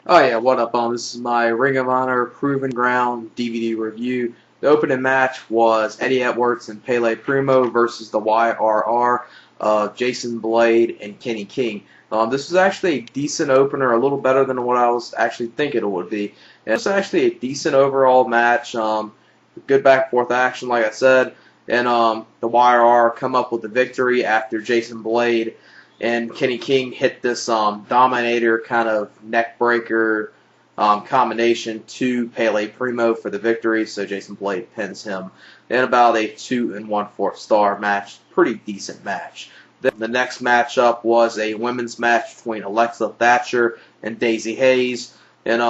Oh yeah, what up? This is my Ring of Honor Proven Ground DVD review. The opening match was Eddie Edwards and Pelle Primeau versus the YRR of Jason Blade and Kenny King. This was actually a decent opener, a little better than what I was actually thinking it would be. And it's actually a decent overall match. Good back and forth action, like I said. And the YRR come up with the victory after Jason Blade and Kenny King hit this Dominator kind of neck breaker combination to Pelle Primeau for the victory. So Jason Blade pins him in about a 2 1/4 star match. Pretty decent match. The next matchup was a women's match between Alexa Thatcher and Daizee Haze. And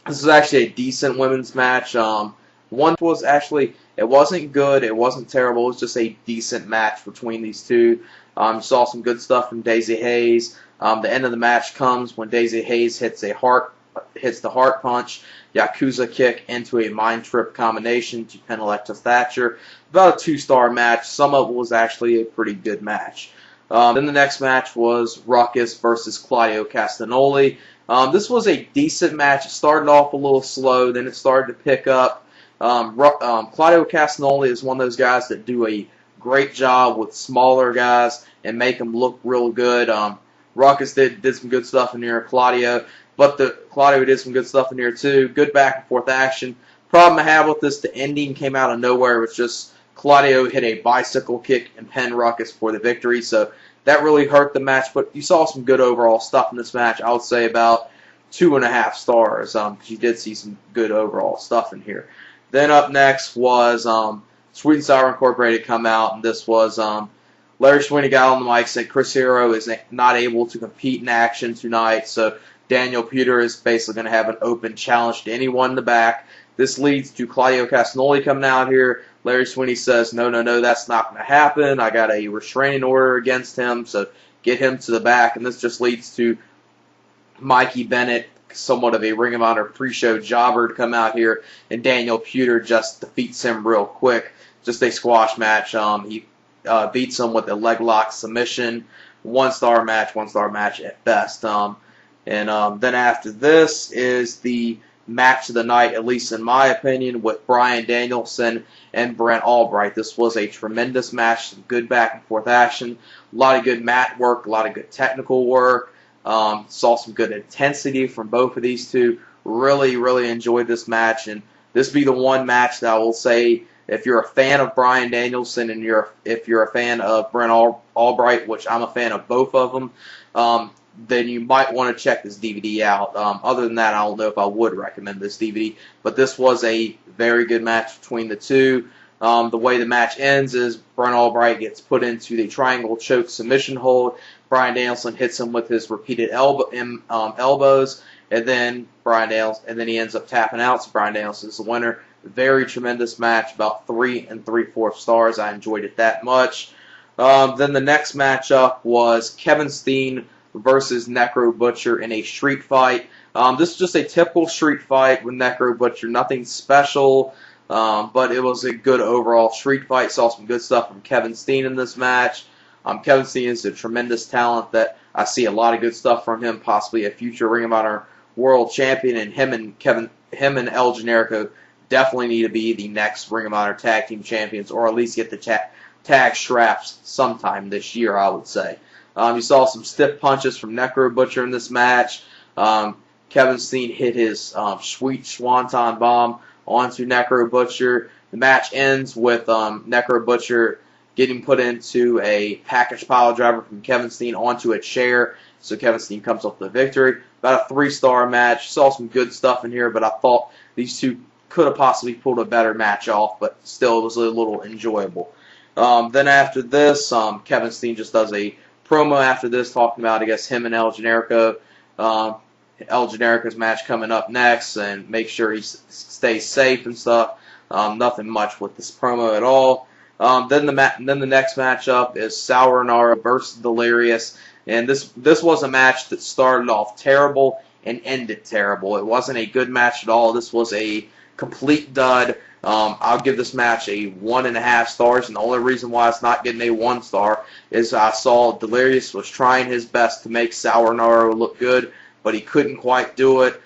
this was actually a decent women's match. One was actually, it wasn't good, it wasn't terrible, it was just a decent match between these two. Saw some good stuff from Daizee Haze. The end of the match comes when Daizee Haze hits the heart punch, Yakuza kick into a mind trip combination to pin Alexa Thatcher. About a 2-star match. Some of it was actually a pretty good match. Then the next match was Ruckus versus Claudio Castagnoli. This was a decent match. It started off a little slow, then it started to pick up. Claudio Castagnoli is one of those guys that do a great job with smaller guys and make them look real good. Raucous did some good stuff in here, Claudio did some good stuff in here too. Good back and forth action. Problem I have with this, the ending came out of nowhere. It was just Claudio hit a bicycle kick and pinned Ruckus for the victory, so that really hurt the match. But you saw some good overall stuff in this match. I would say about 2.5 stars. You did see some good overall stuff in here. Then up next was Sweet and Sour Incorporated come out, and this was Larry Sweeney got on the mic, said Chris Hero is not able to compete in action tonight, so Daniel Puder is basically going to have an open challenge to anyone in the back. This leads to Claudio Castagnoli coming out here. Larry Sweeney says, no, that's not going to happen. I got a restraining order against him, so get him to the back. And this just leads to Mikey, Bennett, somewhat of a Ring of Honor pre-show jobber, to come out here, and Daniel Puder just defeats him real quick. Just a squash match. He beats him with a leg lock submission. 1-star match at best. Then after this is the match of the night, at least in my opinion, with Bryan Danielson and Brent Albright. This was a tremendous match, some good back and forth action, a lot of good mat work, a lot of good technical work. Saw some good intensity from both of these two. Really enjoyed this match, and this be the one match that I will say, if you're a fan of Bryan Danielson and if you're a fan of Brent Albright, which I'm a fan of both of them, then you might want to check this DVD out. Other than that, I don't know if I would recommend this DVD, but this was a very good match between the two. The way the match ends is Brent Albright gets put into the triangle choke submission hold. Bryan Danielson hits him with his repeated elbows, and then he ends up tapping out. So Bryan Danielson is the winner. Very tremendous match, about 3 3/4 stars. I enjoyed it that much. Then the next matchup was Kevin Steen versus Necro Butcher in a street fight. This is just a typical street fight with Necro Butcher. Nothing special, but it was a good overall street fight. Saw some good stuff from Kevin Steen in this match. Kevin Steen is a tremendous talent that I see a lot of good stuff from him, possibly a future Ring of Honor World Champion, and him and El Generico definitely need to be the next Ring of Honor Tag Team Champions, or at least get the tag straps sometime this year, I would say. You saw some stiff punches from Necro Butcher in this match. Kevin Steen hit his sweet Swanton bomb onto Necro Butcher. The match ends with Necro Butcher getting put into a package pile driver from Kevin Steen onto a chair. So Kevin Steen comes up with the victory. About a 3-star match. Saw some good stuff in here, but I thought these two could have possibly pulled a better match off, but still it was a little enjoyable. Then after this, Kevin Steen just does a promo after this, talking about, I guess, him and El Generico. El Generico's match coming up next, and make sure he stays safe and stuff. Nothing much with this promo at all. Then the next matchup is Sal Rinuaro versus Delirious, and this was a match that started off terrible and ended terrible. It wasn't a good match at all. This was a complete dud. I'll give this match a 1.5 stars, and the only reason why it's not getting a 1 star is I saw Delirious was trying his best to make Sal Rinuaro look good, but he couldn't quite do it.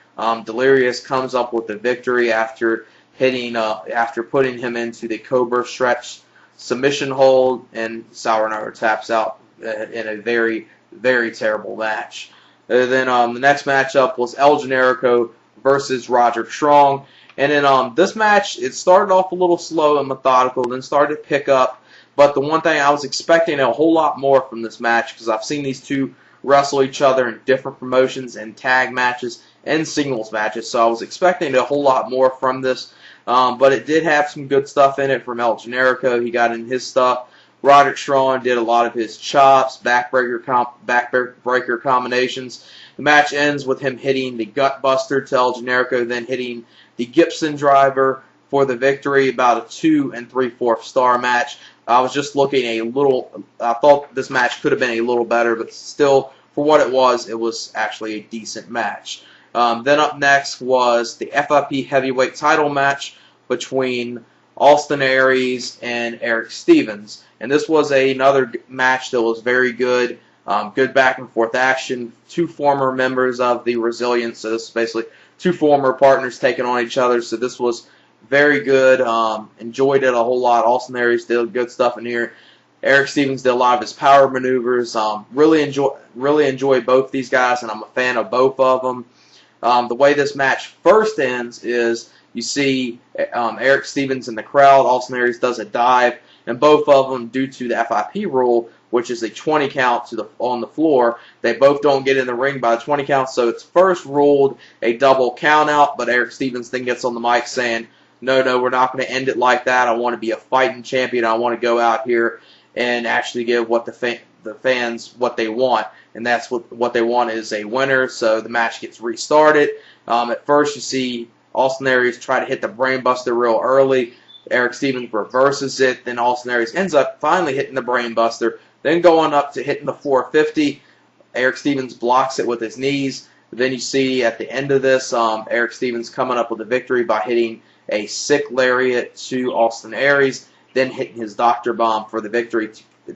Delirious comes up with the victory after putting him into the Cobra stretch submission hold, and Sal Rinuaro taps out in a very, very terrible match. Then the next matchup was El Generico versus Roderick Strong. And in this match, it started off a little slow and methodical, then started to pick up. But the one thing I was expecting a whole lot more from this match, because I've seen these two wrestle each other in different promotions and tag matches and singles matches, so I was expecting a whole lot more from this. But it did have some good stuff in it from El Generico. He got in his stuff. Roderick Strong did a lot of his chops, backbreaker combinations. The match ends with him hitting the gut buster to El Generico, then hitting the Gibson driver for the victory. About a 2 3/4 star match. I was just looking I thought this match could have been a little better, but still, for what it was actually a decent match. Then up next was the FIP heavyweight title match between Austin Aries and Erick Stevens. And this was another match that was very good. Good back and forth action. Two former members of the Resilience, so this is basically two former partners taking on each other. So this was very good. Enjoyed it a whole lot. Austin Aries did good stuff in here. Erick Stevens did a lot of his power maneuvers. Really enjoy both these guys, and I'm a fan of both of them. The way this match first ends is you see Erick Stevens in the crowd. Austin Aries does a dive, and both of them, due to the FIP rule, which is a 20 count on the floor, they both don't get in the ring by the 20 count. So it's first ruled a double count out, but Erick Stevens then gets on the mic saying, no, we're not going to end it like that. I want to be a fighting champion. I want to go out here and actually give what the fans what they want, and that's what they want is a winner. So the match gets restarted. At first you see Austin Aries try to hit the brainbuster real early. Erick Stevens reverses it. Then Austin Aries ends up finally hitting the brainbuster, then going up to hitting the 450. Erick Stevens blocks it with his knees. Then you see at the end of this, Erick Stevens coming up with a victory by hitting a sick lariat to Austin Aries, then hitting his Dr. Bomb for the victory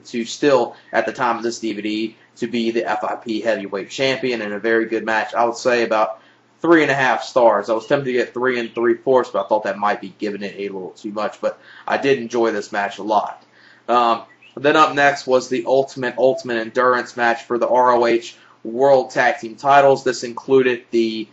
to still, at the time of this DVD, to be the FIP heavyweight champion in a very good match. I would say about 3.5 stars. I was tempted to get 3 3/4, but I thought that might be giving it a little too much. But I did enjoy this match a lot. Then up next was the ultimate endurance match for the ROH World Tag Team titles. This included the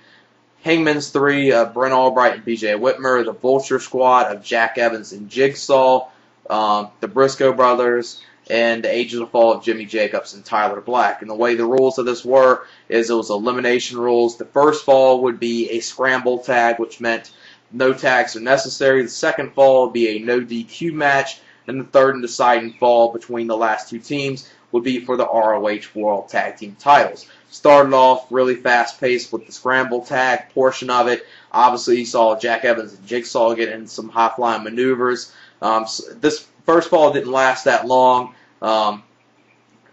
Hangman's 3 of Brent, Albright, and BJ Whitmer, the Vulture Squad of Jack Evans and Jigsaw, the Briscoe brothers, and the Age of the Fall of Jimmy Jacobs and Tyler Black. And the way the rules of this were is it was elimination rules. The first fall would be a scramble tag, which meant no tags are necessary. The second fall would be a no DQ match, and the third and deciding fall between the last two teams would be for the ROH World Tag Team titles. Started off really fast-paced with the scramble tag portion of it. Obviously, you saw Jack Evans and Jigsaw get in some high-flying maneuvers. This first fall didn't last that long. Let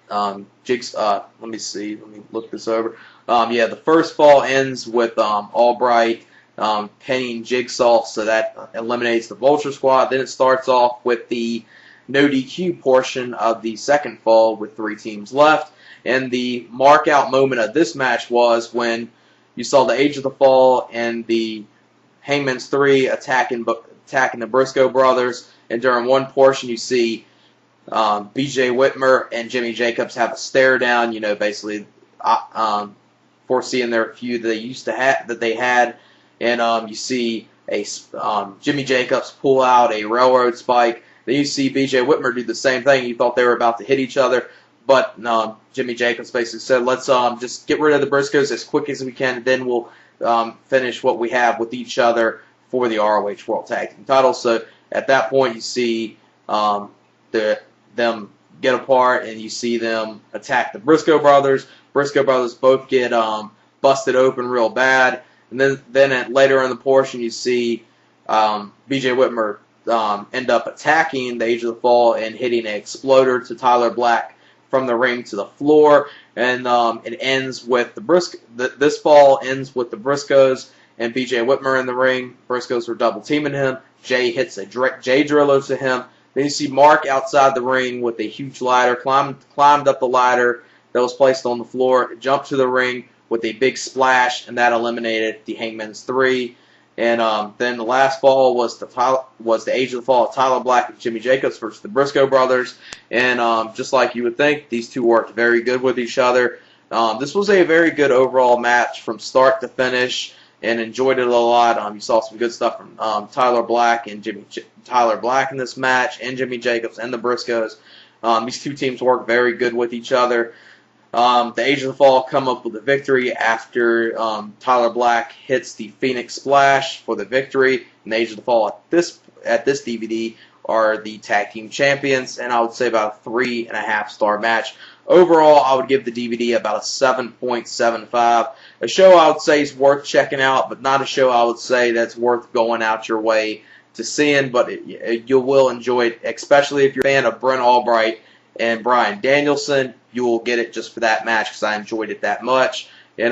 me see. Let me look this over. Yeah, the first fall ends with Albright pinning Jigsaw, so that eliminates the Vulture Squad. Then it starts off with the no DQ portion of the second fall with 3 teams left. And the mark-out moment of this match was when you saw the Age of the Fall and the Hangman's 3 attacking the Briscoe brothers. And during one portion, you see BJ Whitmer and Jimmy Jacobs have a stare down. You know, basically foreseeing their feud that they had. And you see Jimmy Jacobs pull out a railroad spike. Then you see BJ Whitmer do the same thing. You thought they were about to hit each other. But Jimmy Jacobs basically said, let's just get rid of the Briscoes as quick as we can, and then we'll finish what we have with each other for the ROH World Tag Team titles. So at that point, you see them get apart, and you see them attack the Briscoe brothers. Briscoe brothers both get busted open real bad. And then later in the portion, you see BJ Whitmer end up attacking the Age of the Fall and hitting an exploder to Tyler Black from the ring to the floor, and it ends with this fall ends with the Briscoes and BJ Whitmer in the ring. Briscoes are double teaming him. Jay hits a J driller to him. Then you see Mark outside the ring with a huge ladder, climbed up the ladder that was placed on the floor, jumped to the ring, with a big splash, and that eliminated the Hangman's 3. And then the last fall was the Age of the Fall of Tyler Black and Jimmy Jacobs versus the Briscoe brothers. And just like you would think, these two worked very good with each other. This was a very good overall match from start to finish, and enjoyed it a lot. You saw some good stuff from Tyler Black in this match, and Jimmy Jacobs and the Briscoes. These two teams work very good with each other. The Age of the Fall come up with a victory after Tyler Black hits the Phoenix Splash for the victory. And the Age of the Fall at this DVD are the tag team champions, and I would say about a 3.5 star match. Overall, I would give the DVD about a 7.75. A show I would say is worth checking out, but not a show I would say that's worth going out your way to seeing, but you will enjoy it, especially if you're a fan of Brent Albright and Bryan Danielson. You will get it just for that match because I enjoyed it that much.